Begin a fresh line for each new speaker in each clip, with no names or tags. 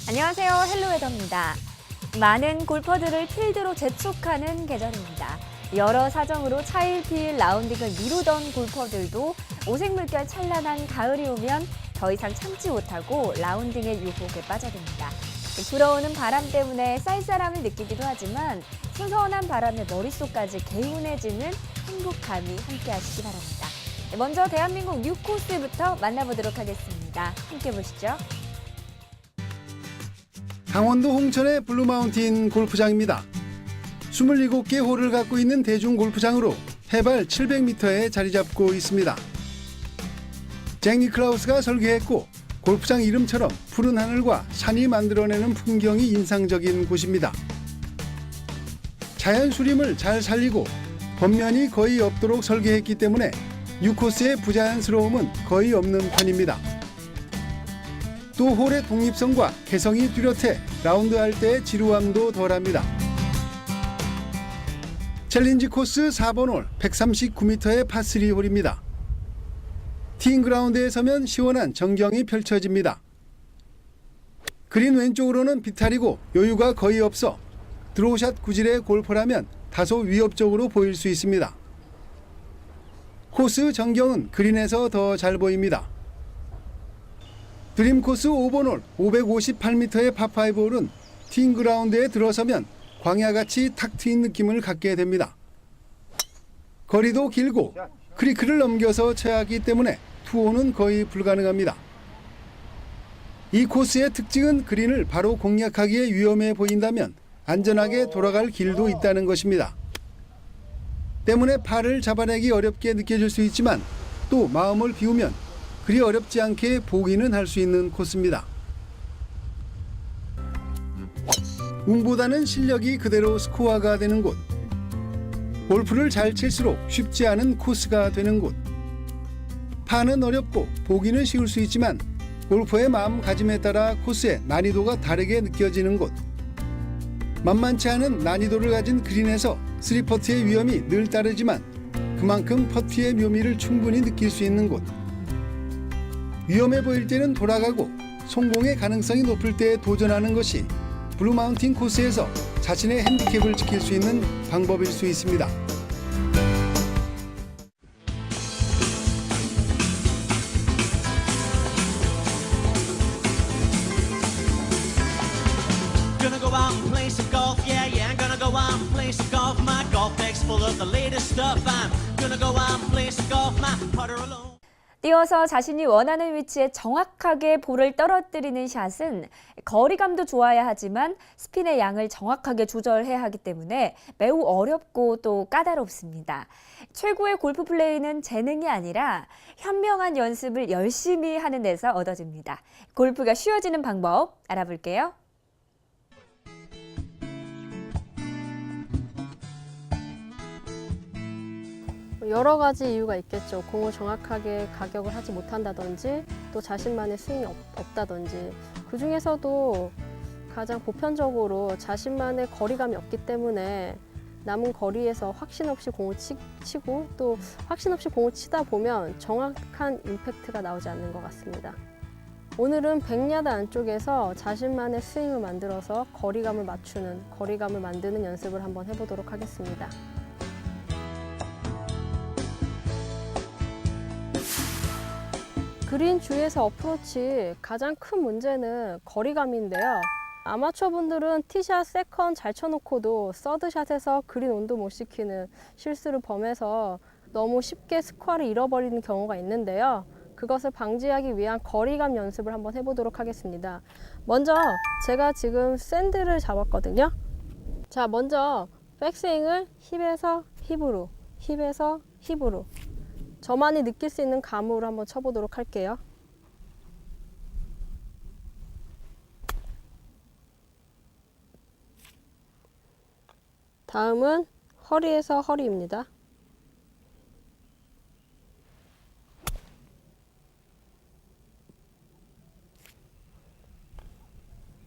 안녕하세요. 헬로웨더입니다. 많은 골퍼들을 필드로 재촉하는 계절입니다. 여러 사정으로 차일피일 라운딩을 미루던 골퍼들도 오색물결 찬란한 가을이 오면 더 이상 참지 못하고 라운딩의 유혹에 빠져듭니다. 불어오는 바람 때문에 쌀쌀함을 느끼기도 하지만 신선한 바람에 머릿속까지 개운해지는 행복감이 함께하시기 바랍니다. 먼저 대한민국 6코스부터 만나보도록 하겠습니다. 함께 보시죠.
강원도 홍천의 블루마운틴 골프장입니다. 27개 홀을 갖고 있는 대중 골프장으로 해발 700m에 자리 잡고 있습니다. 잭 니클라우스가 설계했고 골프장 이름처럼 푸른 하늘과 산이 만들어내는 풍경이 인상적인 곳입니다. 자연 수림을 잘 살리고 번면이 거의 없도록 설계했기 때문에 6코스의 부자연스러움은 거의 없는 편입니다. 또 홀의 독립성과 개성이 뚜렷해 라운드할 때의 지루함도 덜합니다. 챌린지 코스 4번 홀 139m의 파3 홀입니다. 티잉 그라운드에 서면 시원한 전경이 펼쳐집니다. 그린 왼쪽으로는 비탈이고 여유가 거의 없어 드로우샷 구질의 골퍼라면 다소 위협적으로 보일 수 있습니다. 코스 전경은 그린에서 더 잘 보입니다. 드림 코스 5번 홀 558m의 파5 홀은 티잉 그라운드에 들어서면 광야같이 탁 트인 느낌을 갖게 됩니다. 거리도 길고 크리크를 넘겨서 쳐야 하기 때문에 투혼은 거의 불가능합니다. 이 코스의 특징은 그린을 바로 공략하기에 위험해 보인다면 안전하게 돌아갈 길도 있다는 것입니다. 때문에 파를 잡아내기 어렵게 느껴질 수 있지만 또 마음을 비우면 그리 어렵지 않게 보기는 할 수 있는 코스입니다. 운보다는 실력이 그대로 스코어가 되는 곳. 골프를 잘 칠수록 쉽지 않은 코스가 되는 곳. 파는 어렵고 보기는 쉬울 수 있지만 골퍼의 마음가짐에 따라 코스의 난이도가 다르게 느껴지는 곳. 만만치 않은 난이도를 가진 그린에서 3퍼트의 위험이 늘 따르지만 그만큼 퍼트의 묘미를 충분히 느낄 수 있는 곳. 위험해 보일 때는 돌아가고 성공의 가능성이 높을 때 도전하는 것이 블루마운틴 코스에서 자신의 핸디캡을 지킬 수 있는 방법일 수 있습니다.
Gonna go out and play some golf, yeah, yeah. I'm gonna go out and play some golf. My golf bag's full of the latest stuff. I'm gonna go out and play some golf. My putter alone.
뛰어서 자신이 원하는 위치에 정확하게 볼을 떨어뜨리는 샷은 거리감도 좋아야 하지만 스핀의 양을 정확하게 조절해야 하기 때문에 매우 어렵고 또 까다롭습니다. 최고의 골프 플레이는 재능이 아니라 현명한 연습을 열심히 하는 데서 얻어집니다. 골프가 쉬워지는 방법 알아볼게요.
여러 가지 이유가 있겠죠. 공을 정확하게 가격을 하지 못한다든지 또 자신만의 스윙이 없다든지 그 중에서도 가장 보편적으로 자신만의 거리감이 없기 때문에 남은 거리에서 확신 없이 공을 치고 또 확신 없이 공을 치다 보면 정확한 임팩트가 나오지 않는 것 같습니다. 오늘은 100야드 안쪽에서 자신만의 스윙을 만들어서 거리감을 만드는 연습을 한번 해보도록 하겠습니다. 그린 주위에서 어프로치 가장 큰 문제는 거리감인데요. 아마추어 분들은 티샷, 세컨 잘 쳐놓고도 서드샷에서 그린 온도 못 시키는 실수를 범해서 너무 쉽게 스코어를 잃어버리는 경우가 있는데요. 그것을 방지하기 위한 거리감 연습을 한번 해보도록 하겠습니다. 먼저 제가 지금 샌드를 잡았거든요. 자, 먼저 백스윙을 힙에서 힙으로, 힙에서 힙으로 저만이 느낄 수 있는 감으로 한번 쳐보도록 할게요. 다음은 허리에서 허리입니다.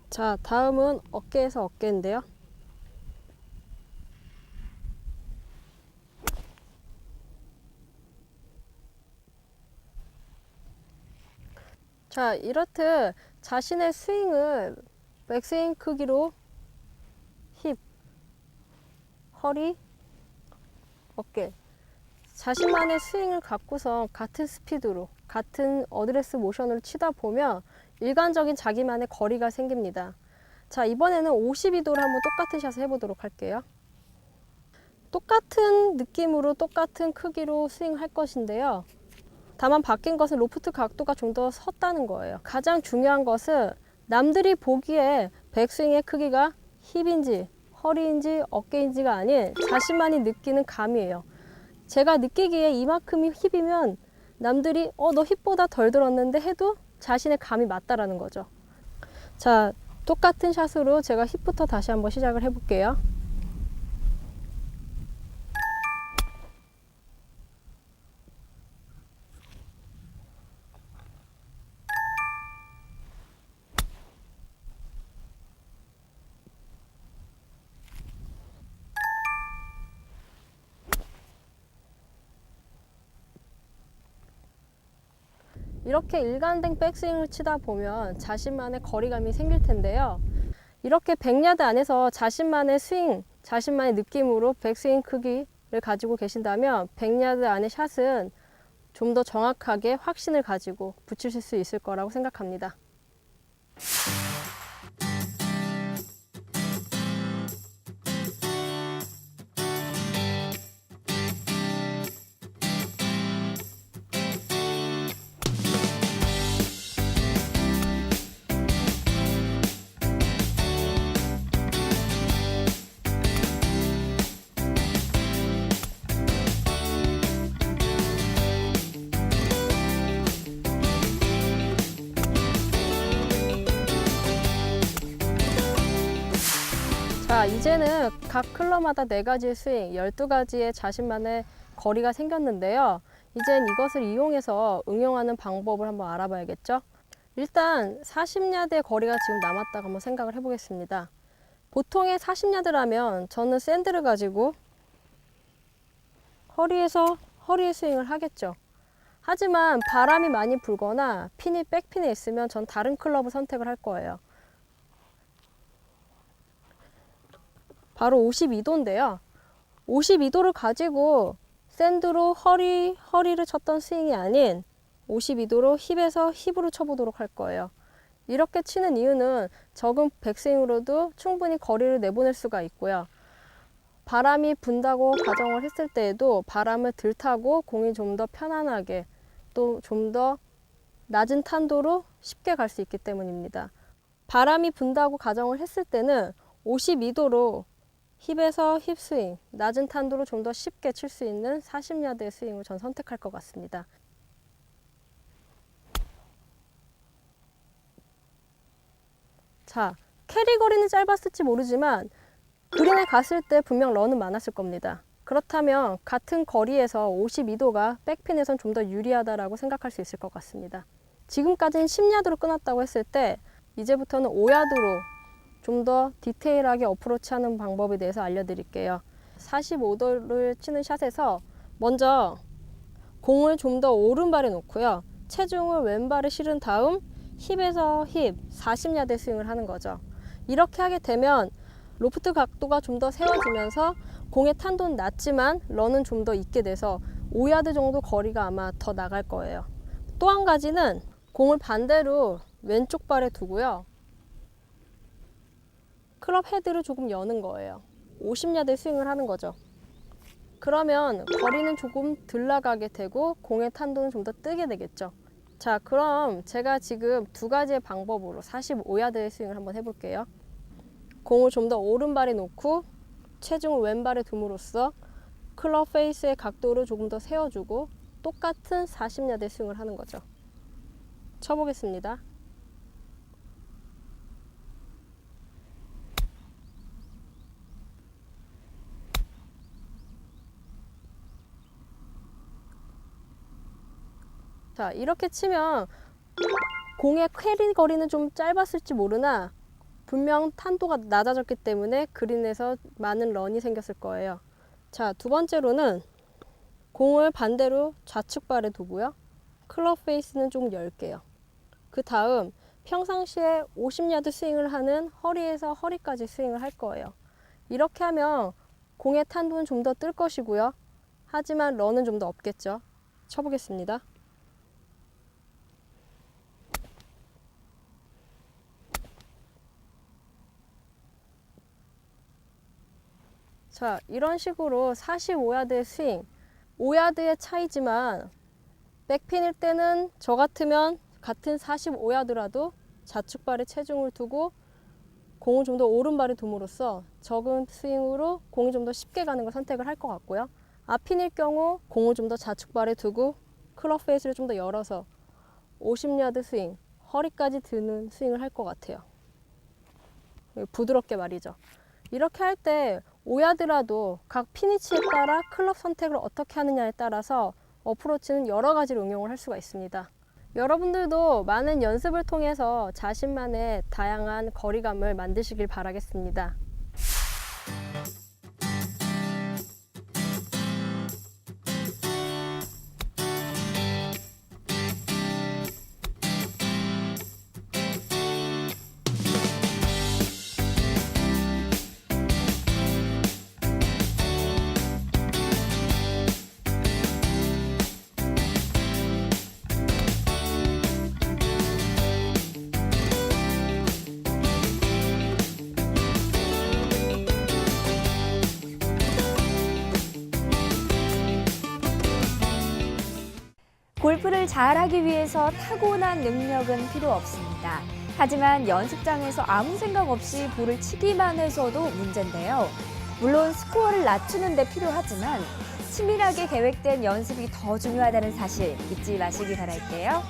자, 다음은 어깨에서 어깨인데요. 자, 이렇듯 자신의 스윙을 백스윙 크기로 힙, 허리, 어깨, 자신만의 스윙을 갖고서 같은 스피드로, 같은 어드레스 모션으로 치다 보면 일관적인 자기만의 거리가 생깁니다. 자, 이번에는 52도를 한번 똑같은 샷을 해보도록 할게요. 똑같은 느낌으로 똑같은 크기로 스윙할 것인데요. 다만 바뀐 것은 로프트 각도가 좀 더 섰다는 거예요. 가장 중요한 것은 남들이 보기에 백스윙의 크기가 힙인지 허리인지 어깨인지가 아닌 자신만이 느끼는 감이에요. 제가 느끼기에 이만큼이 힙이면 남들이 너 힙보다 덜 들었는데 해도 자신의 감이 맞다라는 거죠. 자, 똑같은 샷으로 제가 힙부터 다시 한번 시작을 해볼게요. 이렇게 일관된 백스윙을 치다 보면 자신만의 거리감이 생길 텐데요. 이렇게 100야드 안에서 자신만의 스윙, 자신만의 느낌으로 백스윙 크기를 가지고 계신다면 100야드 안의 샷은 좀 더 정확하게 확신을 가지고 붙이실 수 있을 거라고 생각합니다. 자, 이제는 각 클럽마다 4가지의 스윙, 12가지의 자신만의 거리가 생겼는데요. 이젠 이것을 이용해서 응용하는 방법을 한번 알아봐야겠죠? 일단 40야드의 거리가 지금 남았다고 한번 생각을 해보겠습니다. 보통의 40야드라면 저는 샌드를 가지고 허리에서 허리에 스윙을 하겠죠. 하지만 바람이 많이 불거나 핀이 백핀에 있으면 전 다른 클럽을 선택을 할 거예요. 바로 52도인데요. 52도를 가지고 샌드로 허리를 쳤던 스윙이 아닌 52도로 힙에서 힙으로 쳐보도록 할 거예요. 이렇게 치는 이유는 적은 백스윙으로도 충분히 거리를 내보낼 수가 있고요. 바람이 분다고 가정을 했을 때에도 바람을 덜 타고 공이 좀 더 편안하게 또 좀 더 낮은 탄도로 쉽게 갈 수 있기 때문입니다. 바람이 분다고 가정을 했을 때는 52도로 힙에서 힙 스윙, 낮은 탄도로 좀 더 쉽게 칠 수 있는 40야드의 스윙을 전 선택할 것 같습니다. 자, 캐리 거리는 짧았을지 모르지만 그린에 갔을 때 분명 런은 많았을 겁니다. 그렇다면 같은 거리에서 52도가 백핀에선 좀 더 유리하다라고 생각할 수 있을 것 같습니다. 지금까지는 10야드로 끊었다고 했을 때 이제부터는 5야드로 좀 더 디테일하게 어프로치하는 방법에 대해서 알려드릴게요. 45도를 치는 샷에서 먼저 공을 좀 더 오른발에 놓고요. 체중을 왼발에 실은 다음 힙에서 힙 40야드 스윙을 하는 거죠. 이렇게 하게 되면 로프트 각도가 좀 더 세워지면서 공의 탄도는 낮지만 런은 좀 더 있게 돼서 5야드 정도 거리가 아마 더 나갈 거예요. 또 한 가지는 공을 반대로 왼쪽 발에 두고요. 클럽 헤드를 조금 여는 거예요. 50야드 스윙을 하는 거죠. 그러면 거리는 조금 덜 나가게 되고 공의 탄도는 좀 더 뜨게 되겠죠. 자, 그럼 제가 지금 2가지의 방법으로 45야드의 스윙을 한번 해볼게요. 공을 좀 더 오른발에 놓고 체중을 왼발에 둠으로써 클럽 페이스의 각도를 조금 더 세워주고 똑같은 40야드 스윙을 하는 거죠. 쳐보겠습니다. 자, 이렇게 치면 공의 캐리 거리는 좀 짧았을지 모르나 분명 탄도가 낮아졌기 때문에 그린에서 많은 런이 생겼을 거예요. 자, 2번째로는 공을 반대로 좌측 발에 두고요. 클럽 페이스는 좀 열게요. 그 다음 평상시에 50야드 스윙을 하는 허리에서 허리까지 스윙을 할 거예요. 이렇게 하면 공의 탄도는 좀 더 뜰 것이고요. 하지만 런은 좀 더 없겠죠. 쳐보겠습니다. 자, 이런 식으로 45야드의 스윙, 5야드의 차이지만 백핀일 때는 저 같으면 같은 45야드라도 좌측발에 체중을 두고 공을 좀 더 오른발에 둠으로써 적은 스윙으로 공이 좀 더 쉽게 가는 걸 선택을 할 것 같고요. 앞핀일 경우 공을 좀 더 좌측발에 두고 클럽 페이스를 좀 더 열어서 50야드 스윙, 허리까지 드는 스윙을 할 것 같아요. 부드럽게 말이죠. 이렇게 할 때 5야드라도 각 피니치에 따라 클럽 선택을 어떻게 하느냐에 따라서 어프로치는 여러 가지로 응용을 할 수가 있습니다. 여러분들도 많은 연습을 통해서 자신만의 다양한 거리감을 만드시길 바라겠습니다.
골프를 잘하기 위해서 타고난 능력은 필요 없습니다. 하지만 연습장에서 아무 생각 없이 볼을 치기만 해서도 문제인데요. 물론 스코어를 낮추는 데 필요하지만 치밀하게 계획된 연습이 더 중요하다는 사실 잊지 마시기 바랄게요.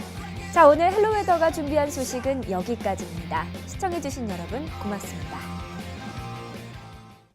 자, 오늘 헬로웨더가 준비한 소식은 여기까지입니다. 시청해주신 여러분 고맙습니다.